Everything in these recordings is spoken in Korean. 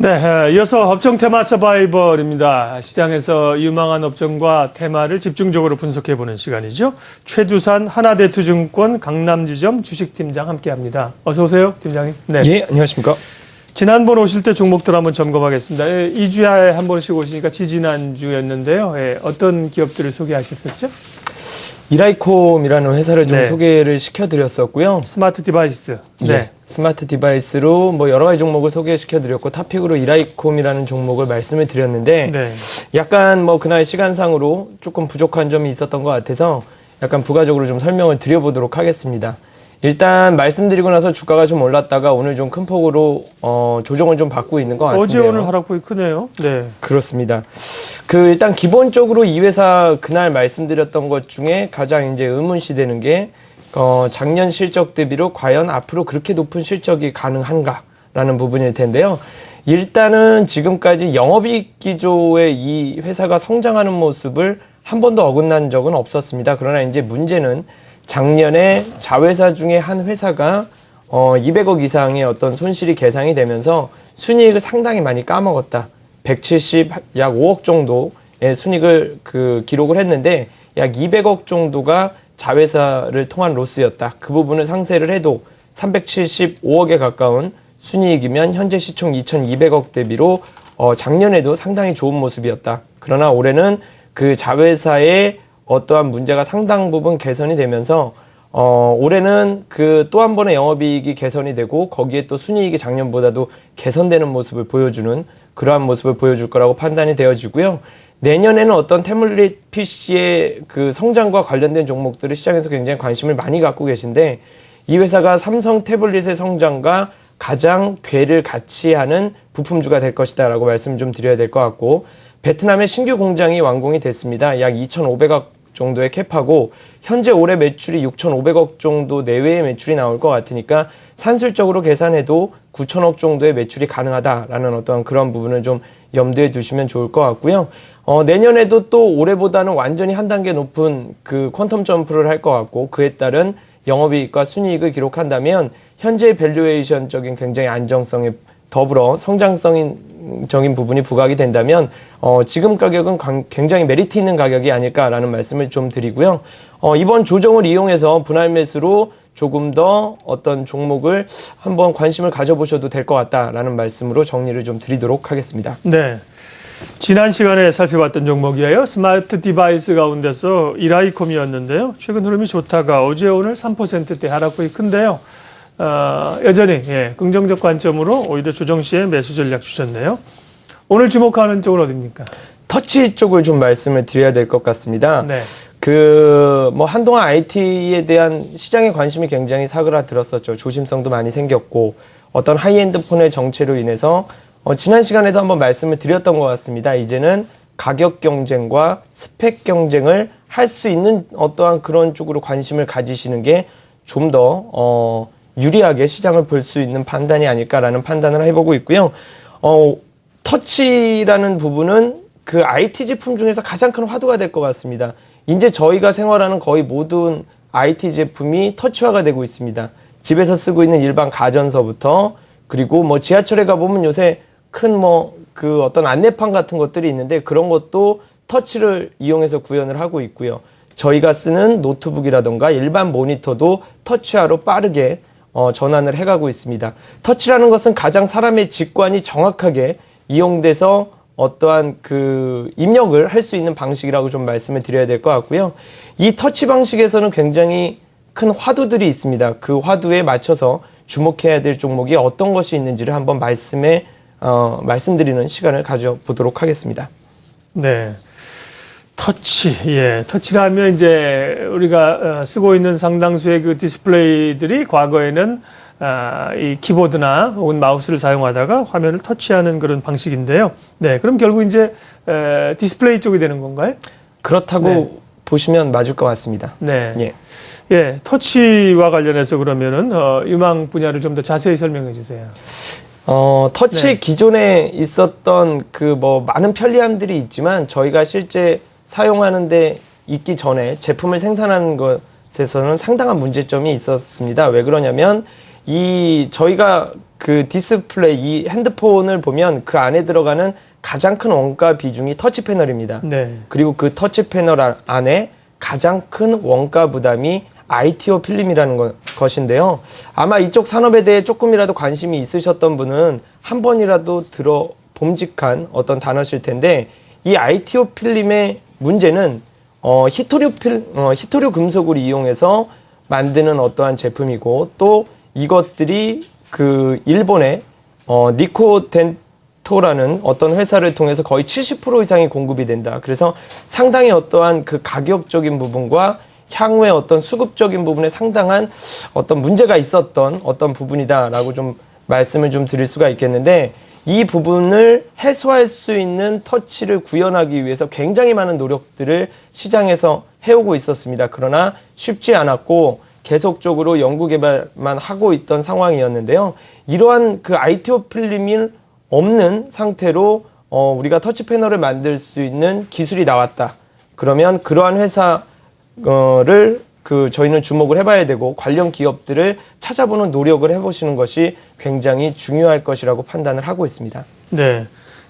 네, 이어서 업종 테마 서바이벌입니다. 시장에서 유망한 업종과 테마를 집중적으로 분석해보는 시간이죠. 최두산 하나대투증권 강남지점 주식팀장 함께합니다. 어서 오세요, 팀장님. 네. 예, 안녕하십니까. 지난번 오실 때 종목들 한번 점검하겠습니다. 2주에 한 번씩 오시니까 지지난주였는데요. 어떤 기업들을 소개하셨었죠? 이라이콤이라는 회사를 좀 소개를 시켜드렸었고요. 스마트 디바이스. 네. 스마트 디바이스로 뭐 여러 가지 종목을 소개시켜드렸고 탑픽으로 이라이콤이라는 종목을 말씀을 드렸는데 약간 뭐 그날 시간상으로 조금 부족한 점이 있었던 것 같아서 약간 부가적으로 좀 설명을 드려보도록 하겠습니다. 일단 말씀드리고 나서 주가가 좀 올랐다가 오늘 좀 큰 폭으로 조정을 좀 받고 있는 것 같은데요. 어제 오늘 하락폭이 크네요. 네. 그렇습니다. 일단 기본적으로 이 회사 그날 말씀드렸던 것 중에 가장 이제 의문시되는 게 작년 실적 대비로 과연 앞으로 그렇게 높은 실적이 가능한가라는 부분일 텐데요. 일단은 지금까지 영업이익 기조의 이 회사가 성장하는 모습을 한 번도 어긋난 적은 없었습니다. 그러나 이제 문제는 작년에 자회사 중에 한 회사가 200억 이상의 어떤 손실이 계상이 되면서 순이익을 상당히 많이 까먹었다. 170, 약 5억 정도의 순이익을 기록을 했는데 약 200억 정도가 자회사를 통한 로스였다. 그 부분을 상쇄를 해도 375억에 가까운 순이익이면 현재 시총 2,200억 대비로 작년에도 상당히 좋은 모습이었다. 그러나 올해는 그 자회사의 어떠한 문제가 상당 부분 개선이 되면서 올해는 또 한 번의 영업이익이 개선이 되고 거기에 또 순이익이 작년보다도 개선되는 모습을 보여주는 그러한 모습을 보여줄 거라고 판단이 되어지고요. 내년에는 어떤 태블릿 PC의 그 성장과 관련된 종목들을 시장에서 굉장히 관심을 많이 갖고 계신데 이 회사가 삼성 태블릿의 성장과 가장 궤를 같이 하는 부품주가 될 것이다 라고 말씀을 좀 드려야 될 것 같고 베트남의 신규 공장이 완공이 됐습니다. 약 2,500억 정도의 캡하고 현재 올해 매출이 6,500억 정도 내외의 매출이 나올 것 같으니까 산술적으로 계산해도 9,000억 정도의 매출이 가능하다라는 어떤 그런 부분을 좀 염두에 두시면 좋을 것 같고요. 내년에도 또 올해보다는 완전히 한 단계 높은 그 퀀텀 점프를 할 것 같고 그에 따른 영업이익과 순이익을 기록한다면 현재의 밸류에이션적인 굉장히 안정성에 더불어 성장성적인 부분이 부각이 된다면 지금 가격은 굉장히 메리트 있는 가격이 아닐까라는 말씀을 좀 드리고요. 이번 조정을 이용해서 분할 매수로 조금 더 어떤 종목을 한번 관심을 가져보셔도 될 것 같다라는 말씀으로 정리를 좀 드리도록 하겠습니다. 네. 지난 시간에 살펴봤던 종목이에요. 스마트 디바이스 가운데서 이라이콤이었는데요. 최근 흐름이 좋다가 어제 오늘 3%대 하락폭이 큰데요. 여전히 긍정적 관점으로 오히려 조정 시에 매수 전략 주셨네요. 오늘 주목하는 쪽은 어디입니까? 터치 쪽을 좀 말씀을 드려야 될 것 같습니다. 네. 뭐 한동안 IT에 대한 시장의 관심이 굉장히 사그라들었었죠. 조심성도 많이 생겼고 어떤 하이엔드 폰의 정체로 인해서 지난 시간에도 한번 말씀을 드렸던 것 같습니다. 이제는 가격 경쟁과 스펙 경쟁을 할 수 있는 어떠한 그런 쪽으로 관심을 가지시는 게 좀 더 유리하게 시장을 볼 수 있는 판단이 아닐까라는 판단을 해보고 있고요. 터치라는 부분은 그 IT 제품 중에서 가장 큰 화두가 될 것 같습니다. 이제 저희가 생활하는 거의 모든 IT 제품이 터치화가 되고 있습니다. 집에서 쓰고 있는 일반 가전서부터 그리고 뭐 지하철에 가보면 요새 큰 어떤 안내판 같은 것들이 있는데 그런 것도 터치를 이용해서 구현을 하고 있고요. 저희가 쓰는 노트북이라던가 일반 모니터도 터치화로 빠르게 전환을 해가고 있습니다. 터치라는 것은 가장 사람의 직관이 정확하게 이용돼서 어떠한 입력을 할 수 있는 방식이라고 좀 말씀을 드려야 될 것 같고요. 이 터치 방식에서는 굉장히 큰 화두들이 있습니다. 그 화두에 맞춰서 주목해야 될 종목이 어떤 것이 있는지를 한번 말씀드리는 시간을 가져보도록 하겠습니다. 네. 터치라면 이제 우리가 쓰고 있는 상당수의 그 디스플레이들이 과거에는 이 키보드나 혹은 마우스를 사용하다가 화면을 터치하는 그런 방식인데요. 네, 그럼 결국 이제 디스플레이 쪽이 되는 건가요? 그렇다고 보시면 맞을 것 같습니다. 네. 터치와 관련해서 그러면은 유망 분야를 좀 더 자세히 설명해 주세요. 터치 기존에 있었던 많은 편리함들이 있지만 저희가 실제 사용하는데 있기 전에 제품을 생산하는 것에서는 상당한 문제점이 있었습니다. 왜 그러냐면 저희가 그 디스플레이, 이 핸드폰을 보면 그 안에 들어가는 가장 큰 원가 비중이 터치 패널입니다. 네. 그리고 그 터치 패널 안에 가장 큰 원가 부담이 ITO 필름이라는 것인데요. 아마 이쪽 산업에 대해 조금이라도 관심이 있으셨던 분은 한 번이라도 들어 봄직한 어떤 단어실 텐데, 이 ITO 필름의 문제는 히토류 금속을 이용해서 만드는 어떠한 제품이고, 또 이것들이 그 일본의 니코덴토라는 어떤 회사를 통해서 거의 70% 이상이 공급이 된다. 그래서 상당히 어떠한 그 가격적인 부분과 향후의 어떤 수급적인 부분에 상당한 어떤 문제가 있었던 어떤 부분이다라고 좀 말씀을 좀 드릴 수가 있겠는데, 이 부분을 해소할 수 있는 터치를 구현하기 위해서 굉장히 많은 노력들을 시장에서 해오고 있었습니다. 그러나 쉽지 않았고 계속적으로 연구 개발만 하고 있던 상황이었는데요. 이러한 그 ITO 필름이 없는 상태로 우리가 터치 패널을 만들 수 있는 기술이 나왔다. 그러면 그러한 회사를 저희는 주목을 해봐야 되고, 관련 기업들을 찾아보는 노력을 해보시는 것이 굉장히 중요할 것이라고 판단을 하고 있습니다. 네.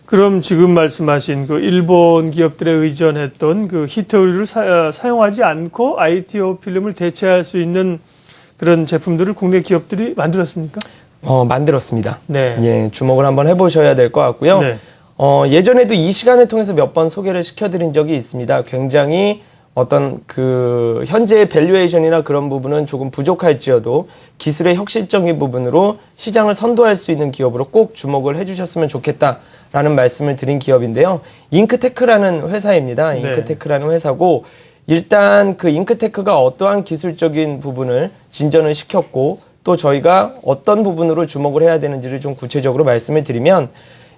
그럼 지금 말씀하신 그 일본 기업들에 의존했던 그 히토류를 사용하지 않고 ITO 필름을 대체할 수 있는 그런 제품들을 국내 기업들이 만들었습니까? 만들었습니다. 네. 예, 주목을 한번 해보셔야 될 것 같고요. 네. 예전에도 이 시간을 통해서 몇 번 소개를 시켜드린 적이 있습니다. 굉장히 어떤 그 현재의 밸류에이션이나 그런 부분은 조금 부족할지어도 기술의 혁신적인 부분으로 시장을 선도할 수 있는 기업으로 꼭 주목을 해주셨으면 좋겠다라는 말씀을 드린 기업인데요. 잉크테크라는 회사입니다. 네. 잉크테크라는 회사고, 일단 그 잉크테크가 어떠한 기술적인 부분을 진전을 시켰고, 또 저희가 어떤 부분으로 주목을 해야 되는지를 좀 구체적으로 말씀을 드리면,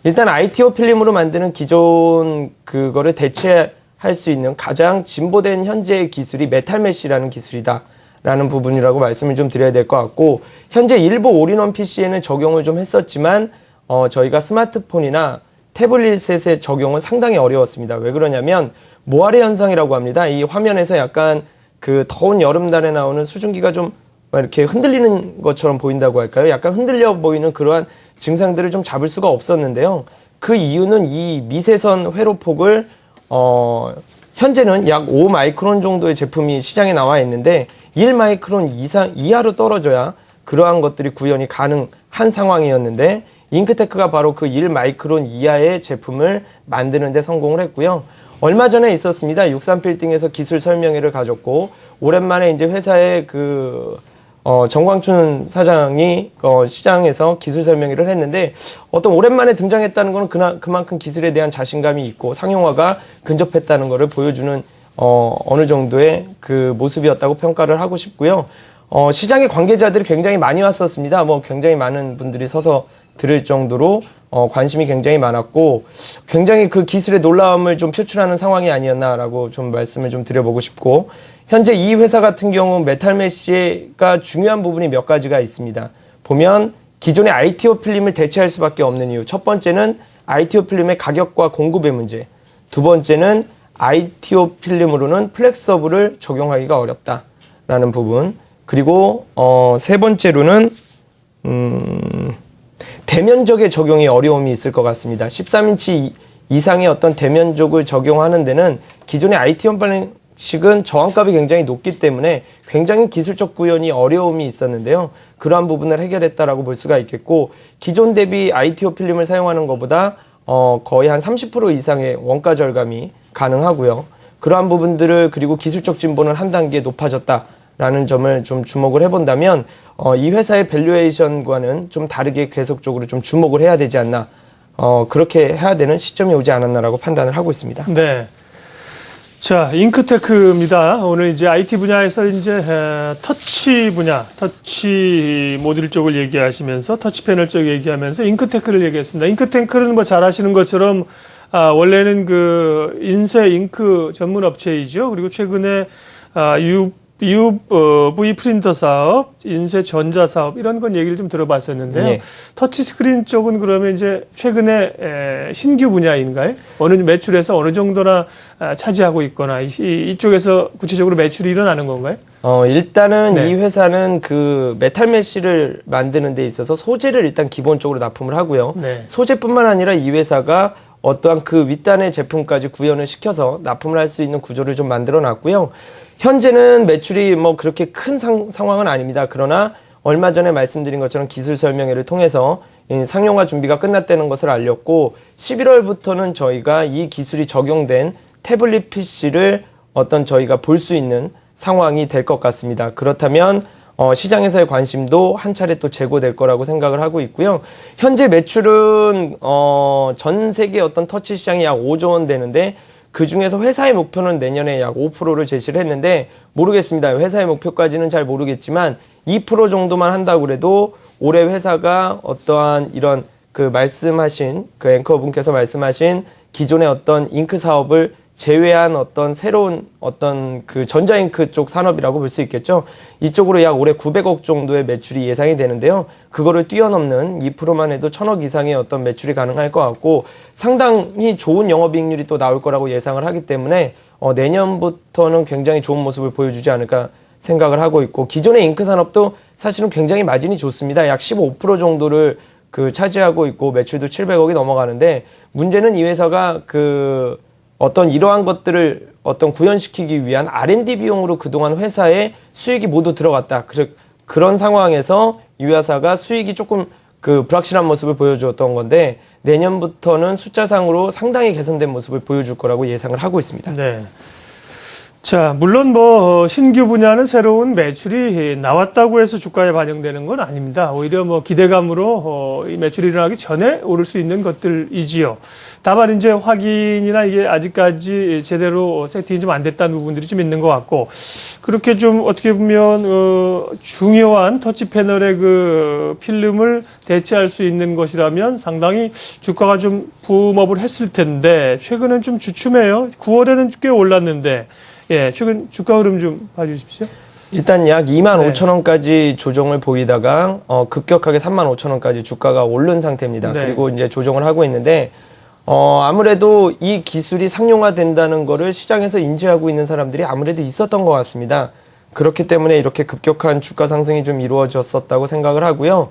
일단 ITO 필름으로 만드는 기존 그거를 대체할 수 있는 가장 진보된 현재의 기술이 메탈 메쉬라는 기술이다라는 부분이라고 말씀을 좀 드려야 될 것 같고, 현재 일부 올인원 PC에는 적용을 좀 했었지만 저희가 스마트폰이나 태블릿에 적용은 상당히 어려웠습니다. 왜 그러냐면 모아레 현상이라고 합니다. 이 화면에서 약간 그 더운 여름날에 나오는 수증기가 좀 이렇게 흔들리는 것처럼 보인다고 할까요? 약간 흔들려 보이는 그러한 증상들을 좀 잡을 수가 없었는데요. 그 이유는 이 미세선 회로폭을 현재는 약 5마이크론 정도의 제품이 시장에 나와 있는데 1마이크론 이하로 떨어져야 그러한 것들이 구현이 가능한 상황이었는데, 잉크테크가 바로 그 1마이크론 이하의 제품을 만드는 데 성공을 했고요. 얼마 전에 있었습니다. 63빌딩에서 기술 설명회를 가졌고, 오랜만에 이제 회사의 정광춘 사장이 시장에서 기술 설명회를 했는데, 어떤 오랜만에 등장했다는 것은 그만큼 기술에 대한 자신감이 있고 상용화가 근접했다는 것을 보여주는 어느 정도의 그 모습이었다고 평가를 하고 싶고요. 시장의 관계자들이 굉장히 많이 왔었습니다. 굉장히 많은 분들이 서서 들을 정도로 관심이 굉장히 많았고, 굉장히 그 기술의 놀라움을 좀 표출하는 상황이 아니었나라고 좀 말씀을 좀 드려보고 싶고, 현재 이 회사 같은 경우 메탈 메쉬가 중요한 부분이 몇 가지가 있습니다. 보면 기존의 ITO 필름을 대체할 수밖에 없는 이유. 첫 번째는 ITO 필름의 가격과 공급의 문제. 두 번째는 ITO 필름으로는 플렉서블을 적용하기가 어렵다라는 부분. 그리고 세 번째로는 대면적의 적용이 어려움이 있을 것 같습니다. 13인치 이상의 어떤 대면적을 적용하는 데는 기존의 ITO 방식은 저항값이 굉장히 높기 때문에 굉장히 기술적 구현이 어려움이 있었는데요. 그러한 부분을 해결했다라고 볼 수가 있겠고, 기존 대비 ITO 필름을 사용하는 것보다 거의 한 30% 이상의 원가 절감이 가능하고요. 그러한 부분들을, 그리고 기술적 진보는 한 단계 높아졌다라는 점을 좀 주목을 해본다면 이 회사의 밸류에이션과는 좀 다르게 계속적으로 좀 주목을 해야 되지 않나, 그렇게 해야 되는 시점이 오지 않았나라고 판단을 하고 있습니다. 네. 자, 잉크테크입니다. 오늘 이제 IT 분야에서 이제 터치 분야, 터치 모듈 쪽을 얘기하시면서 터치 패널 쪽 얘기하면서 잉크테크를 얘기했습니다. 잉크테크는 뭐 잘 아시는 것처럼 원래는 그 인쇄 잉크 전문 업체이죠. 그리고 최근에 UV 프린터 사업, 인쇄 전자 사업 이런 건 얘기를 좀 들어봤었는데요. 예. 터치스크린 쪽은 그러면 이제 최근에 신규 분야인가요? 어느 매출에서 어느 정도나 차지하고 있거나 이쪽에서 구체적으로 매출이 일어나는 건가요? 일단은 네. 이 회사는 그 메탈 메쉬를 만드는 데 있어서 소재를 일단 기본적으로 납품을 하고요. 네. 소재뿐만 아니라 이 회사가 어떠한 그 윗단의 제품까지 구현을 시켜서 납품을 할 수 있는 구조를 좀 만들어 놨고요. 현재는 매출이 뭐 그렇게 큰 상황은 아닙니다. 그러나 얼마 전에 말씀드린 것처럼 기술 설명회를 통해서 상용화 준비가 끝났다는 것을 알렸고 11월부터는 저희가 이 기술이 적용된 태블릿 PC를 어떤 저희가 볼 수 있는 상황이 될 것 같습니다. 그렇다면 시장에서의 관심도 한 차례 또 제고될 거라고 생각을 하고 있고요. 현재 매출은 전 세계 어떤 터치 시장이 약 5조 원 되는데 그 중에서 회사의 목표는 내년에 약 5%를 제시를 했는데 모르겠습니다. 회사의 목표까지는 잘 모르겠지만 2% 정도만 한다고 그래도 올해 회사가 어떠한 이런 그 말씀하신 그 앵커분께서 말씀하신 기존의 어떤 잉크 사업을 제외한 어떤 새로운 어떤 그 전자잉크 쪽 산업이라고 볼 수 있겠죠. 이쪽으로 약 올해 900억 정도의 매출이 예상이 되는데요. 그거를 뛰어넘는 2%만 해도 1000억 이상의 어떤 매출이 가능할 것 같고 상당히 좋은 영업이익률이 또 나올 거라고 예상을 하기 때문에 내년부터는 굉장히 좋은 모습을 보여주지 않을까 생각을 하고 있고 기존의 잉크 산업도 사실은 굉장히 마진이 좋습니다. 약 15% 정도를 그 차지하고 있고 매출도 700억이 넘어가는데 문제는 이 회사가 그 어떤 이러한 것들을 어떤 구현시키기 위한 R&D 비용으로 그동안 회사에 수익이 모두 들어갔다. 그런 상황에서 이 회사가 수익이 조금 그 불확실한 모습을 보여주었던 건데 내년부터는 숫자상으로 상당히 개선된 모습을 보여줄 거라고 예상을 하고 있습니다. 네. 자, 물론 뭐 신규 분야는 새로운 매출이 나왔다고 해서 주가에 반영되는 건 아닙니다. 오히려 뭐 기대감으로 이 매출이 일어나기 전에 오를 수 있는 것들이지요. 다만 이제 확인이나 이게 아직까지 제대로 세팅이 좀 안 됐다는 부분들이 좀 있는 것 같고 그렇게 좀 어떻게 보면 중요한 터치 패널의 그 필름을 대체할 수 있는 것이라면 상당히 주가가 좀 붐업을 했을 텐데 최근은 좀 주춤해요. 9월에는 꽤 올랐는데 예, 최근 주가 흐름 좀 봐주십시오. 일단 약 25,000원까지 조정을 보이다가 급격하게 35,000원까지 주가가 오른 상태입니다. 네. 그리고 이제 조정을 하고 있는데 아무래도 이 기술이 상용화된다는 거를 시장에서 인지하고 있는 사람들이 아무래도 있었던 것 같습니다. 그렇기 때문에 이렇게 급격한 주가 상승이 좀 이루어졌었다고 생각을 하고요.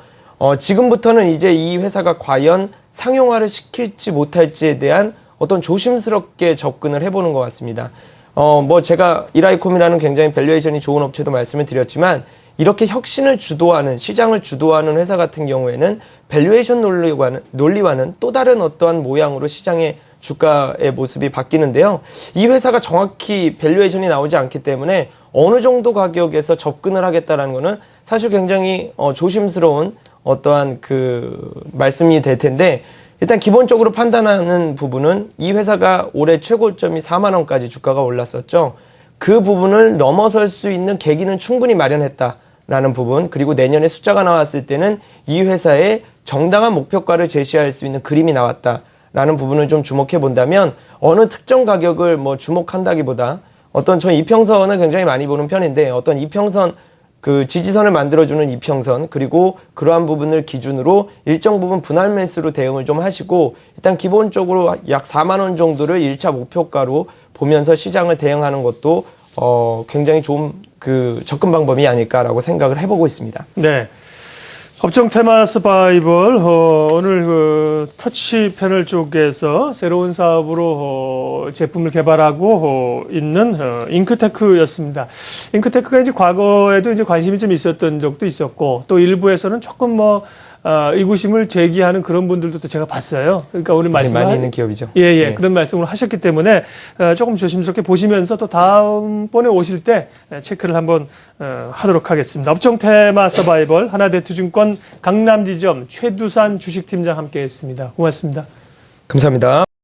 지금부터는 이제 이 회사가 과연 상용화를 시킬지 못할지에 대한 어떤 조심스럽게 접근을 해보는 것 같습니다. 뭐 제가 이라이콤이라는 굉장히 밸류에이션이 좋은 업체도 말씀을 드렸지만 이렇게 혁신을 주도하는 시장을 주도하는 회사 같은 경우에는 밸류에이션 논리와는 또 다른 어떠한 모양으로 시장의 주가의 모습이 바뀌는데요. 이 회사가 정확히 밸류에이션이 나오지 않기 때문에 어느 정도 가격에서 접근을 하겠다라는 거는 사실 굉장히 조심스러운 어떠한 그 말씀이 될 텐데 일단 기본적으로 판단하는 부분은 이 회사가 올해 최고점이 4만 원까지 주가가 올랐었죠. 그 부분을 넘어설 수 있는 계기는 충분히 마련했다라는 부분 그리고 내년에 숫자가 나왔을 때는 이 회사의 정당한 목표가를 제시할 수 있는 그림이 나왔다라는 부분을 좀 주목해 본다면 어느 특정 가격을 뭐 주목한다기보다 어떤 저 이평선을 굉장히 많이 보는 편인데 어떤 이평선 그 지지선을 만들어주는 이평선 그리고 그러한 부분을 기준으로 일정 부분 분할 매수로 대응을 좀 하시고 일단 기본적으로 약 4만 원 정도를 1차 목표가로 보면서 시장을 대응하는 것도 굉장히 좋은 그 접근 방법이 아닐까라고 생각을 해보고 있습니다. 네. 업종 테마 서바이벌 오늘 그 터치 패널 쪽에서 새로운 사업으로 제품을 개발하고 있는 잉크테크였습니다. 잉크테크가 이제 과거에도 이제 관심이 좀 있었던 적도 있었고 또 일부에서는 조금 뭐 의구심을 제기하는 그런 분들도 또 제가 봤어요. 그러니까 오늘 말씀 많이 있는 기업이죠. 예, 그런 말씀을 하셨기 때문에 조금 조심스럽게 보시면서 또 다음번에 오실 때 체크를 한번 하도록 하겠습니다. 업종 테마 서바이벌 하나대투증권 강남지점 최두산 주식팀장 함께했습니다. 고맙습니다. 감사합니다.